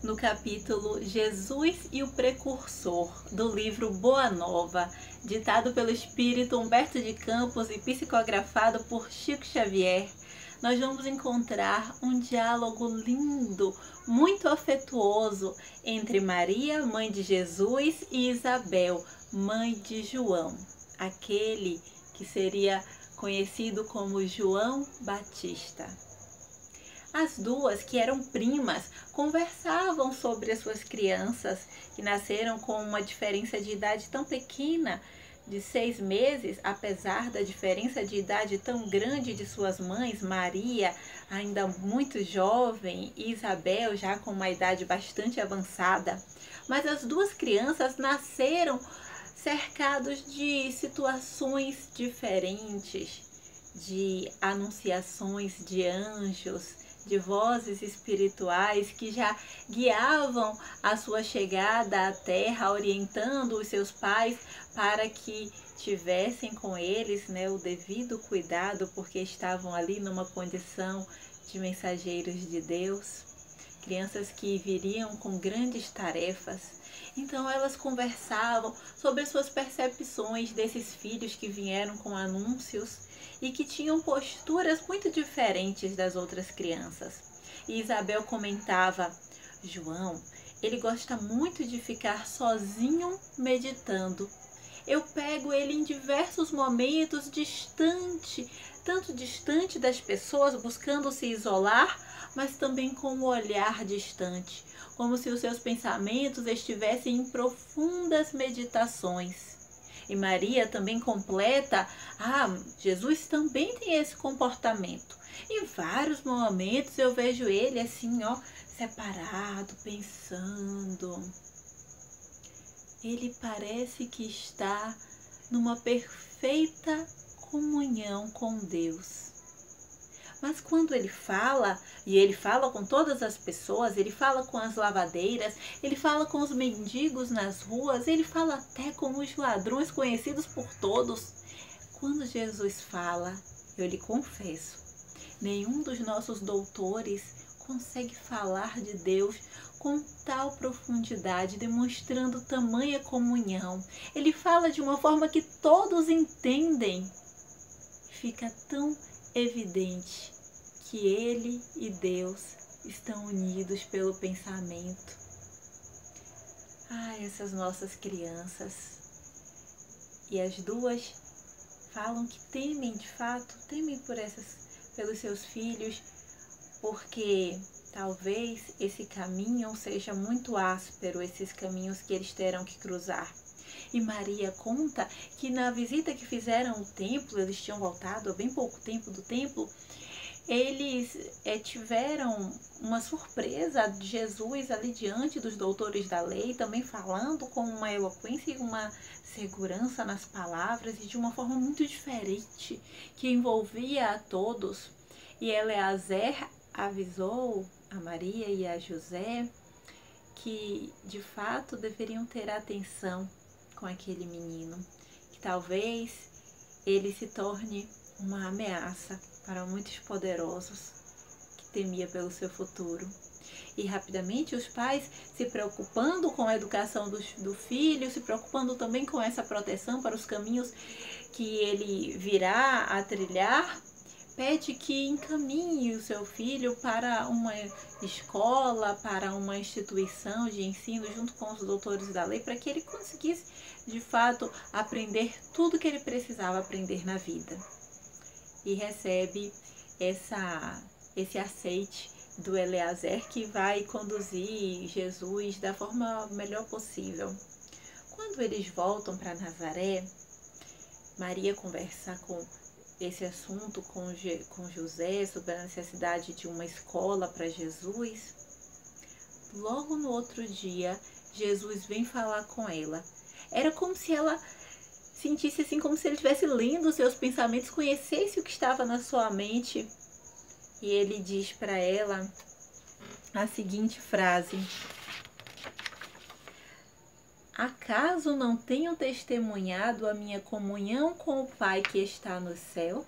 no capítulo Jesus e o Precursor, do livro Boa Nova, ditado pelo espírito Humberto de Campos e psicografado por Chico Xavier. Nós vamos encontrar um diálogo lindo, muito afetuoso, entre Maria, mãe de Jesus, e Isabel, mãe de João, aquele que seria conhecido como João Batista. As duas, que eram primas, conversavam sobre as suas crianças, que nasceram com uma diferença de idade tão pequena, de 6 meses, apesar da diferença de idade tão grande de suas mães, Maria, ainda muito jovem, e Isabel, já com uma idade bastante avançada. Mas as duas crianças nasceram cercados de situações diferentes, de anunciações de anjos, de vozes espirituais que já guiavam a sua chegada à Terra, orientando os seus pais para que tivessem com eles, o devido cuidado, porque estavam ali numa condição de mensageiros de Deus, crianças que viriam com grandes tarefas. Então elas conversavam sobre as suas percepções desses filhos que vieram com anúncios e que tinham posturas muito diferentes das outras crianças. E Isabel comentava: João, ele gosta muito de ficar sozinho meditando. Eu pego ele em diversos momentos distante, tanto distante das pessoas, buscando se isolar, mas também com um olhar distante, como se os seus pensamentos estivessem em profundas meditações. E Maria também completa: Jesus também tem esse comportamento. Em vários momentos eu vejo ele assim, separado, pensando. Ele parece que está numa perfeita comunhão com Deus. Mas quando ele fala, e ele fala com todas as pessoas, ele fala com as lavadeiras, ele fala com os mendigos nas ruas, ele fala até com os ladrões conhecidos por todos. Quando Jesus fala, eu lhe confesso, nenhum dos nossos doutores consegue falar de Deus com tal profundidade, demonstrando tamanha comunhão. Ele fala de uma forma que todos entendem. Fica tão evidente que ele e Deus estão unidos pelo pensamento. Essas nossas crianças. E as duas falam que temem, de fato, temem pelos seus filhos, porque talvez esse caminho seja muito áspero, esses caminhos que eles terão que cruzar. E Maria conta que na visita que fizeram ao templo, eles tinham voltado há bem pouco tempo do templo, eles tiveram uma surpresa de Jesus ali diante dos doutores da lei, também falando com uma eloquência e uma segurança nas palavras e de uma forma muito diferente, que envolvia a todos. E Eleazer avisou a Maria e a José que de fato deveriam ter atenção com aquele menino, que talvez ele se torne uma ameaça para muitos poderosos que temia pelo seu futuro. E rapidamente os pais, se preocupando com a educação do filho, se preocupando também com essa proteção para os caminhos que ele virá a trilhar, pede que encaminhe o seu filho para uma escola, para uma instituição de ensino junto com os doutores da lei, para que ele conseguisse de fato aprender tudo que ele precisava aprender na vida. E recebe esse aceite do Eleazer, que vai conduzir Jesus da forma melhor possível. Quando eles voltam para Nazaré, Maria conversa com esse assunto com José sobre a necessidade de uma escola para Jesus. Logo no outro dia, Jesus vem falar com ela. Era como se ela sentisse assim, como se ele estivesse lendo os seus pensamentos, conhecesse o que estava na sua mente. E ele diz para ela a seguinte frase: acaso não tenho testemunhado a minha comunhão com o Pai que está no céu?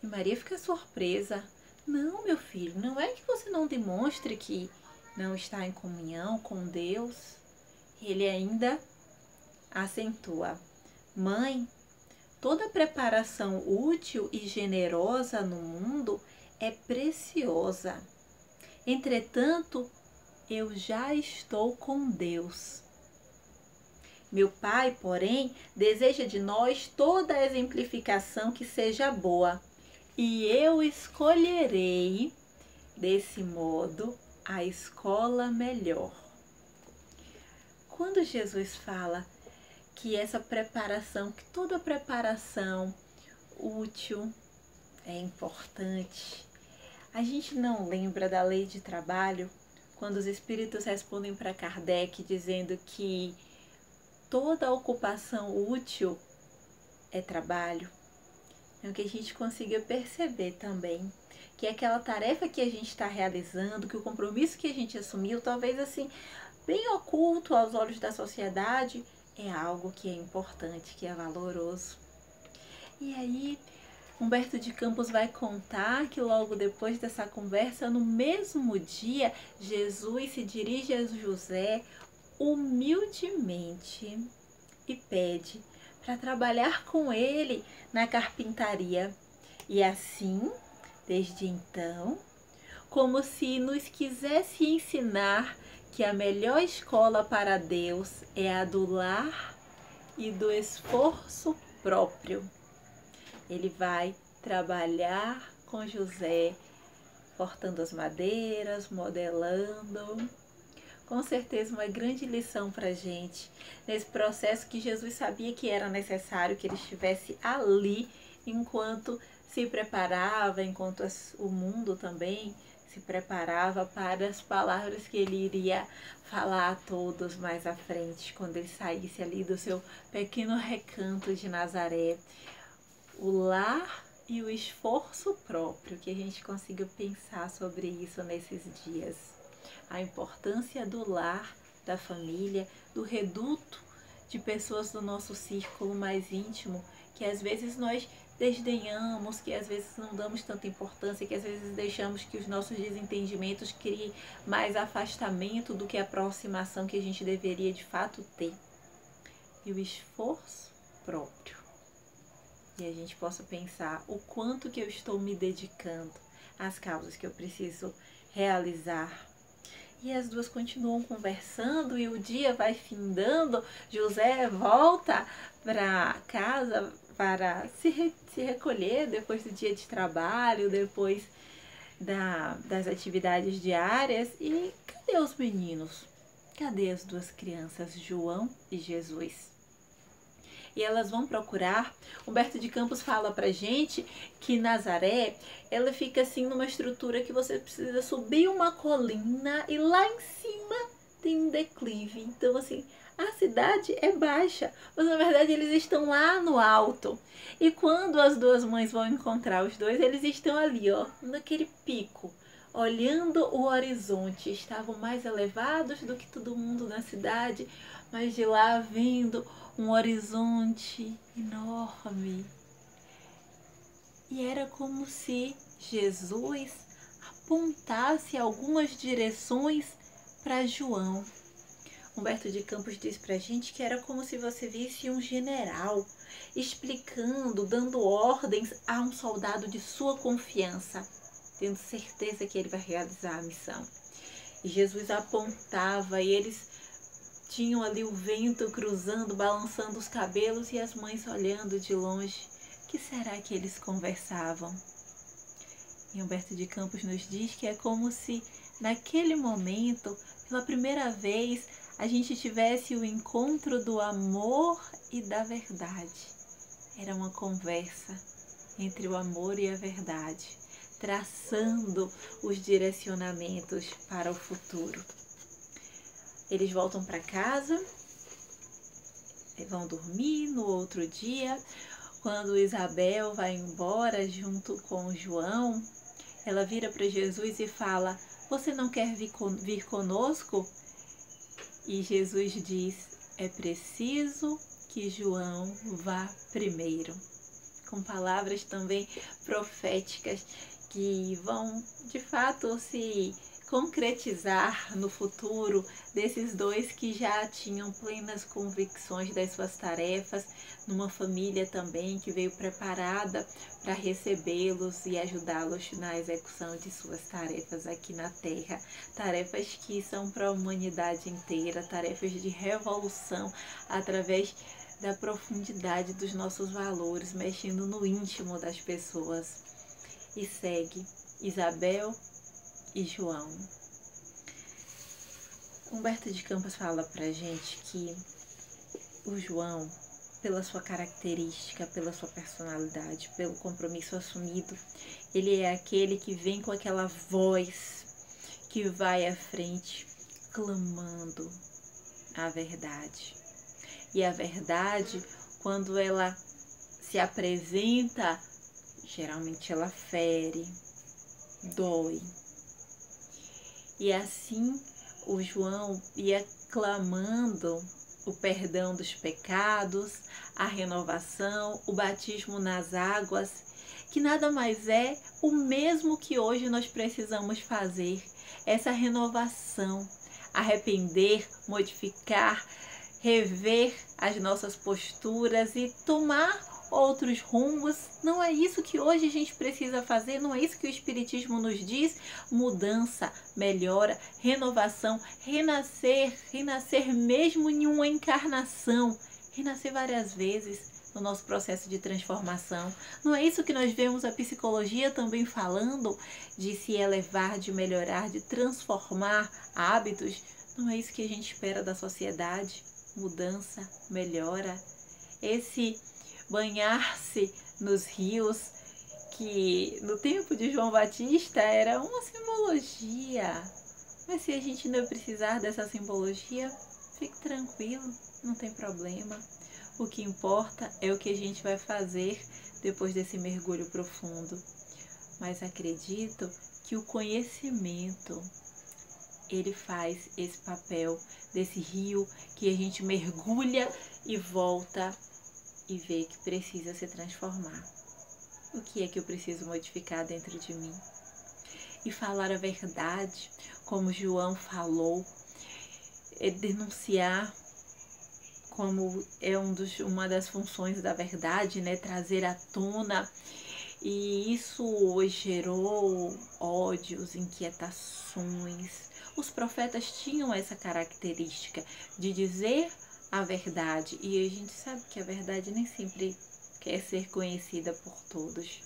E Maria fica surpresa. Não, meu filho, não é que você não demonstre que não está em comunhão com Deus, ele ainda acentua: mãe, toda preparação útil e generosa no mundo é preciosa. Entretanto, eu já estou com Deus. Meu Pai, porém, deseja de nós toda a exemplificação que seja boa, e eu escolherei, desse modo, a escola melhor. Quando Jesus fala que essa preparação, que toda preparação útil é importante, a gente não lembra da lei de trabalho, quando os espíritos respondem para Kardec dizendo que toda ocupação útil é trabalho? Então, que a gente consiga perceber também que aquela tarefa que a gente está realizando, que o compromisso que a gente assumiu, talvez assim, bem oculto aos olhos da sociedade, é algo que é importante, que é valoroso. E aí, Humberto de Campos vai contar que logo depois dessa conversa, no mesmo dia, Jesus se dirige a José humildemente e pede para trabalhar com ele na carpintaria. E assim, desde então, como se nos quisesse ensinar que a melhor escola para Deus é a do lar e do esforço próprio. Ele vai trabalhar com José, cortando as madeiras, modelando. Com certeza uma grande lição para a gente, nesse processo que Jesus sabia que era necessário que ele estivesse ali, enquanto se preparava, enquanto o mundo também se preparava para as palavras que ele iria falar a todos mais à frente, quando ele saísse ali do seu pequeno recanto de Nazaré. O lar e o esforço próprio, que a gente consiga pensar sobre isso nesses dias. A importância do lar, da família, do reduto de pessoas do nosso círculo mais íntimo, que às vezes nós desdenhamos, que às vezes não damos tanta importância, que às vezes deixamos que os nossos desentendimentos criem mais afastamento do que a aproximação que a gente deveria de fato ter. E o esforço próprio. E a gente possa pensar o quanto que eu estou me dedicando às causas que eu preciso realizar. E as duas continuam conversando e o dia vai findando. José volta para casa para se recolher depois do dia de trabalho, depois das atividades diárias. E cadê os meninos? Cadê as duas crianças, João e Jesus? E elas vão procurar. Humberto de Campos fala pra gente que Nazaré, ela fica assim numa estrutura que você precisa subir uma colina e lá em cima tem um declive. Então assim, a cidade é baixa, mas na verdade eles estão lá no alto. E quando as duas mães vão encontrar os dois, eles estão ali, ó, naquele pico, olhando o horizonte. Estavam mais elevados do que todo mundo na cidade, mas de lá vindo um horizonte enorme. E era como se Jesus apontasse algumas direções para João. Humberto de Campos diz pra gente que era como se você visse um general explicando, dando ordens a um soldado de sua confiança, tendo certeza que ele vai realizar a missão. E Jesus apontava e eles tinham ali o vento cruzando, balançando os cabelos e as mães olhando de longe. O que será que eles conversavam? E Humberto de Campos nos diz que é como se naquele momento, pela primeira vez, a gente tivesse o encontro do amor e da verdade. Era uma conversa entre o amor e a verdade, traçando os direcionamentos para o futuro. Eles voltam para casa, vão dormir. No outro dia, quando Isabel vai embora junto com João, ela vira para Jesus e fala: você não quer vir conosco? E Jesus diz: é preciso que João vá primeiro. Com palavras também proféticas que vão de fato se concretizar no futuro desses dois que já tinham plenas convicções das suas tarefas, numa família também que veio preparada para recebê-los e ajudá-los na execução de suas tarefas aqui na Terra, tarefas que são para a humanidade inteira, tarefas de revolução através da profundidade dos nossos valores, mexendo no íntimo das pessoas. E segue Isabel e João. Humberto de Campos fala pra gente que o João, pela sua característica, pela sua personalidade, pelo compromisso assumido, ele é aquele que vem com aquela voz que vai à frente clamando a verdade. E a verdade, quando ela se apresenta, geralmente ela fere, dói. E assim o João ia clamando o perdão dos pecados, a renovação, o batismo nas águas, que nada mais é o mesmo que hoje nós precisamos fazer, essa renovação, arrepender, modificar, rever as nossas posturas e tomar outros rumos. Não é isso que hoje a gente precisa fazer, não é isso que o Espiritismo nos diz? Mudança, melhora, renovação, renascer mesmo em uma encarnação, renascer várias vezes no nosso processo de transformação. Não é isso que nós vemos a psicologia também falando, de se elevar, de melhorar, de transformar hábitos? Não é isso que a gente espera da sociedade? Mudança, melhora, esse banhar-se nos rios, que no tempo de João Batista era uma simbologia. Mas se a gente não precisar dessa simbologia, fique tranquilo, não tem problema. O que importa é o que a gente vai fazer depois desse mergulho profundo. Mas acredito que o conhecimento, ele faz esse papel desse rio que a gente mergulha e volta e vê que precisa se transformar. O que é que eu preciso modificar dentro de mim? E falar a verdade, como João falou, é denunciar, como é uma das funções da verdade, né? Trazer à tona. E isso gerou ódios, inquietações. Os profetas tinham essa característica de dizer a verdade, e a gente sabe que a verdade nem sempre quer ser conhecida por todos.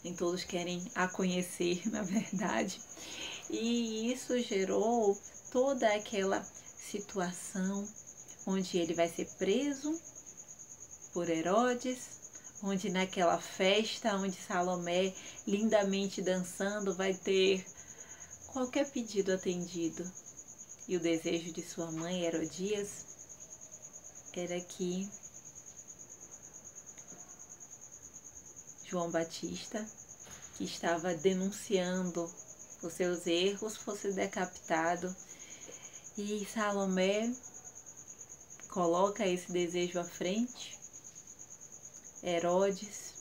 Nem todos querem a conhecer, na verdade. E isso gerou toda aquela situação onde ele vai ser preso por Herodes, onde naquela festa, onde Salomé, lindamente dançando, vai ter qualquer pedido atendido. E o desejo de sua mãe, Herodias, era que João Batista, que estava denunciando os seus erros, fosse decapitado. E Salomé coloca esse desejo à frente. Herodes,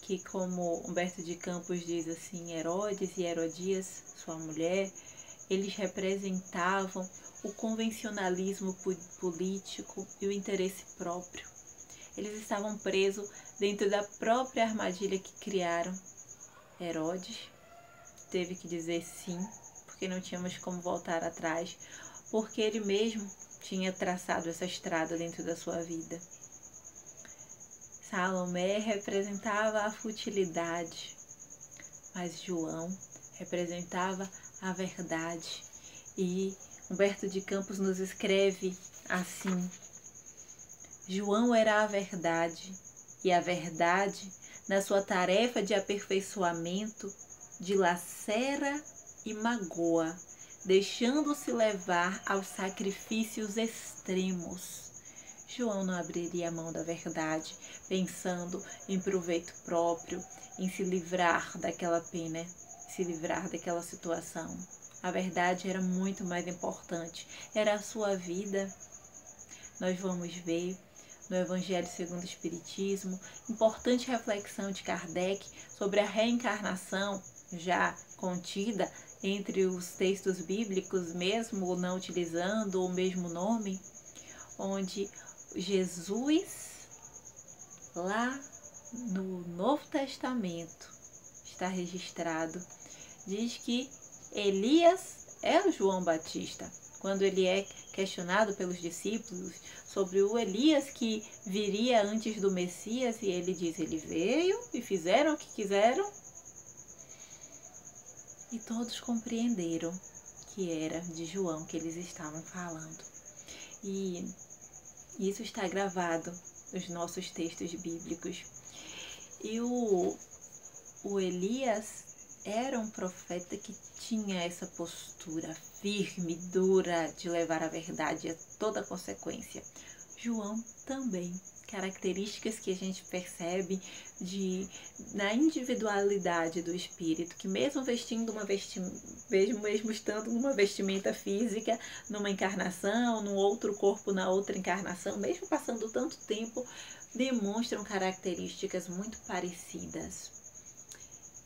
que, como Humberto de Campos diz assim, Herodes e Herodias, sua mulher, eles representavam o convencionalismo político e o interesse próprio. Eles estavam presos dentro da própria armadilha que criaram. Herodes teve que dizer sim, porque não tínhamos como voltar atrás, porque ele mesmo tinha traçado essa estrada dentro da sua vida. Salomé representava a futilidade, mas João representava a verdade. E Humberto de Campos nos escreve assim: João era a verdade, e a verdade, na sua tarefa de aperfeiçoamento, dilacera e magoa, deixando-se levar aos sacrifícios extremos. João não abriria a mão da verdade, pensando em proveito próprio, em se livrar daquela pena, se livrar daquela situação. A verdade era muito mais importante, era a sua vida. Nós vamos ver no Evangelho segundo o Espiritismo, importante reflexão de Kardec sobre a reencarnação já contida entre os textos bíblicos, mesmo não utilizando o mesmo nome, onde Jesus, lá no Novo Testamento, está registrado, diz que Elias é o João Batista. Quando ele é questionado pelos discípulos sobre o Elias que viria antes do Messias, e ele diz, ele veio e fizeram o que quiseram, e todos compreenderam que era de João que eles estavam falando. E isso está gravado nos nossos textos bíblicos. E o Elias era um profeta que tinha essa postura firme, dura, de levar a verdade a toda consequência. João também. Características que a gente percebe na individualidade do espírito, que mesmo vestindo mesmo estando numa vestimenta física, numa encarnação, num outro corpo, na outra encarnação, mesmo passando tanto tempo, demonstram características muito parecidas.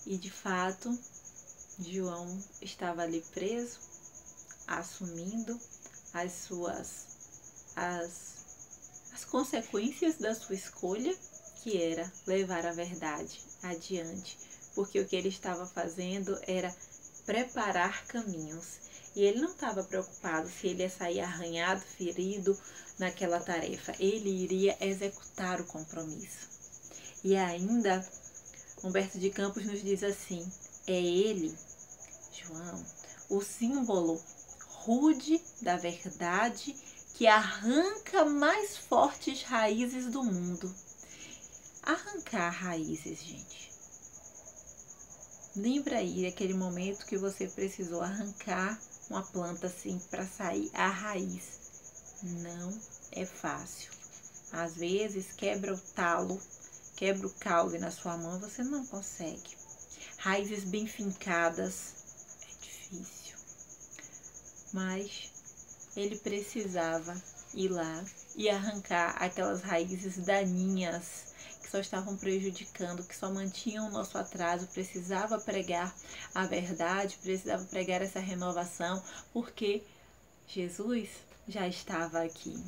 E de fato, João estava ali preso, assumindo as consequências da sua escolha, que era levar a verdade adiante, porque o que ele estava fazendo era preparar caminhos. E ele não estava preocupado se ele ia sair arranhado, ferido naquela tarefa. Ele iria executar o compromisso. E ainda, Humberto de Campos nos diz assim, é ele, João, o símbolo rude da verdade que arranca mais fortes raízes do mundo. Arrancar raízes, gente. Lembra aí aquele momento que você precisou arrancar uma planta assim para sair a raiz. Não é fácil. Às vezes quebra o talo, quebra o caule na sua mão, você não consegue. Raízes bem fincadas é difícil. Mas ele precisava ir lá e arrancar aquelas raízes daninhas que só estavam prejudicando, que só mantinham o nosso atraso. Precisava pregar a verdade, precisava pregar essa renovação, porque Jesus já estava aqui,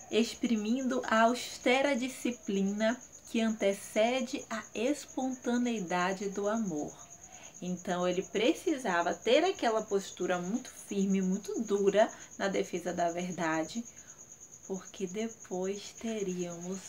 exprimindo a austera disciplina que antecede a espontaneidade do amor. Então ele precisava ter aquela postura muito firme, muito dura na defesa da verdade, porque depois teríamos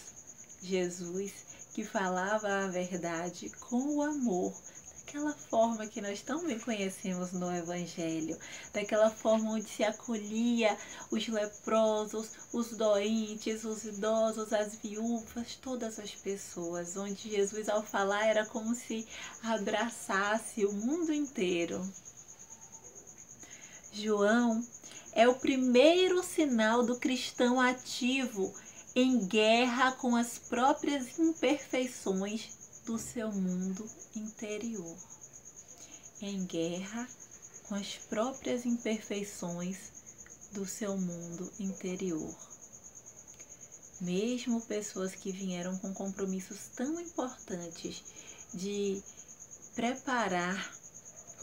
Jesus que falava a verdade com o amor, daquela forma que nós tão bem conhecemos no Evangelho, daquela forma onde se acolhia os leprosos, os doentes, os idosos, as viúvas, todas as pessoas, onde Jesus ao falar era como se abraçasse o mundo inteiro. João é o primeiro sinal do cristão ativo em guerra com as próprias imperfeições do seu mundo interior. Em guerra com as próprias imperfeições do seu mundo interior. Mesmo pessoas que vieram com compromissos tão importantes de preparar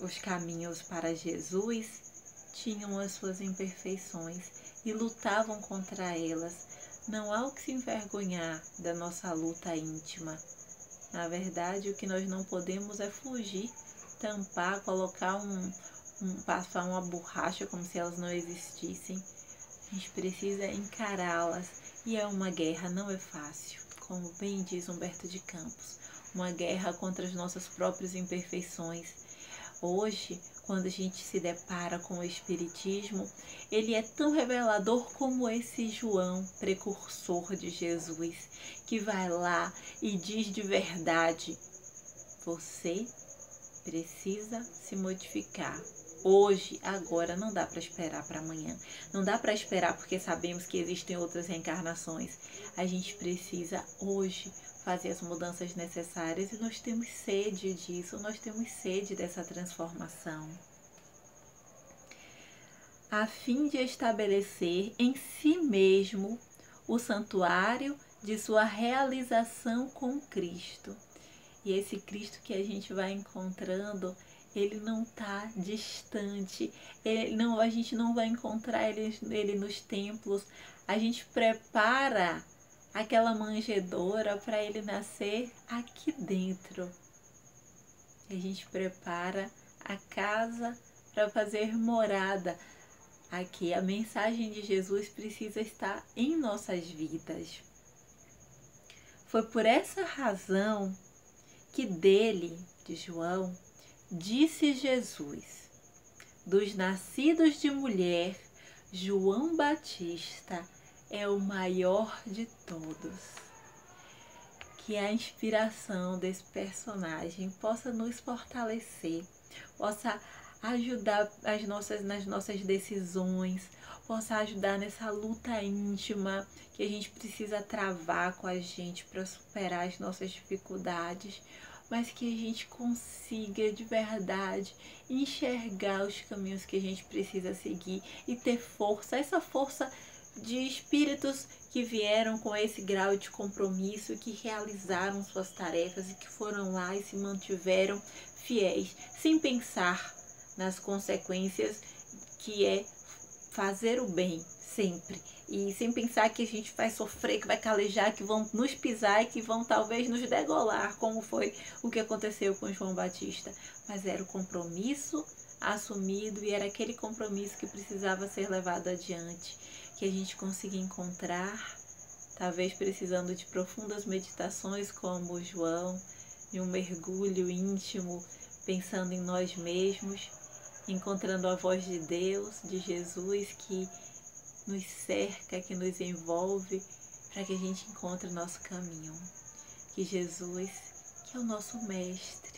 os caminhos para Jesus, tinham as suas imperfeições e lutavam contra elas. Não há o que se envergonhar da nossa luta íntima. Na verdade, o que nós não podemos é fugir, tampar, colocar passar uma borracha como se elas não existissem. A gente precisa encará-las. E é uma guerra, não é fácil. Como bem diz Humberto de Campos, uma guerra contra as nossas próprias imperfeições. Hoje, quando a gente se depara com o Espiritismo, ele é tão revelador como esse João, precursor de Jesus, que vai lá e diz de verdade, você precisa se modificar. Hoje, agora, não dá para esperar para amanhã. Não dá para esperar porque sabemos que existem outras reencarnações. A gente precisa hoje fazer as mudanças necessárias e nós temos sede disso, nós temos sede dessa transformação. a fim de estabelecer em si mesmo o santuário de sua realização com Cristo. E esse Cristo que a gente vai encontrando, ele não está distante, a gente não vai encontrar ele nos templos. A gente prepara aquela manjedoura para ele nascer aqui dentro. A gente prepara a casa para fazer morada. Aqui a mensagem de Jesus precisa estar em nossas vidas. Foi por essa razão que dele, de João, disse Jesus: dos nascidos de mulher, João Batista é o maior de todos. Que a inspiração desse personagem possa nos fortalecer, possa ajudar nas nossas decisões, possa ajudar nessa luta íntima que a gente precisa travar com a gente para superar as nossas dificuldades, mas que a gente consiga de verdade enxergar os caminhos que a gente precisa seguir e ter força, essa força de espíritos que vieram com esse grau de compromisso e que realizaram suas tarefas e que foram lá e se mantiveram fiéis, sem pensar nas consequências, que é fazer o bem sempre, e sem pensar que a gente vai sofrer, que vai calejar, que vão nos pisar e que vão talvez nos degolar, como foi o que aconteceu com João Batista. Mas era o compromisso assumido e era aquele compromisso que precisava ser levado adiante, que a gente consiga encontrar, talvez precisando de profundas meditações como o João, de um mergulho íntimo, pensando em nós mesmos, encontrando a voz de Deus, de Jesus, que nos cerca, que nos envolve, para que a gente encontre o nosso caminho. Que Jesus, que é o nosso mestre,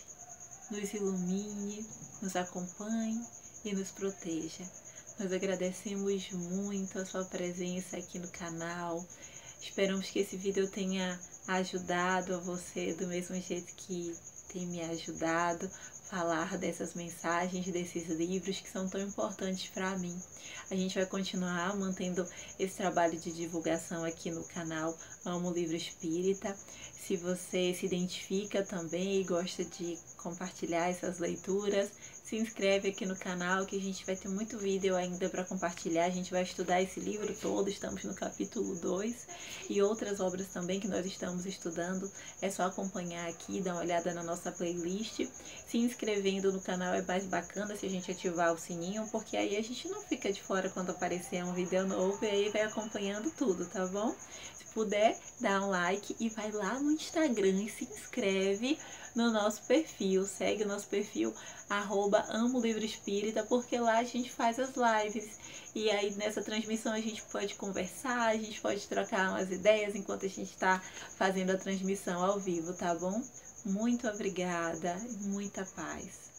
nos ilumine, nos acompanhe e nos proteja. Nós agradecemos muito a sua presença aqui no canal. Esperamos que esse vídeo tenha ajudado a você do mesmo jeito que tem me ajudado. Falar dessas mensagens, desses livros que são tão importantes para mim. A gente vai continuar mantendo esse trabalho de divulgação aqui no canal Amo Livro Espírita. Se você se identifica também e gosta de compartilhar essas leituras, se inscreve aqui no canal que a gente vai ter muito vídeo ainda para compartilhar. A gente vai estudar esse livro todo, estamos no capítulo 2 e outras obras também que nós estamos estudando. É só acompanhar aqui, dar uma olhada na nossa playlist. Se inscrevendo no canal é mais bacana se a gente ativar o sininho, porque aí a gente não fica de fora quando aparecer um vídeo novo e aí vai acompanhando tudo, tá bom? Se puder, dá um like e vai lá no Instagram e se inscreve no nosso perfil, segue o nosso perfil @AmoLivroEspírita, porque lá a gente faz as lives e aí nessa transmissão a gente pode conversar, a gente pode trocar umas ideias enquanto a gente está fazendo a transmissão ao vivo, tá bom? Muito obrigada, muita paz.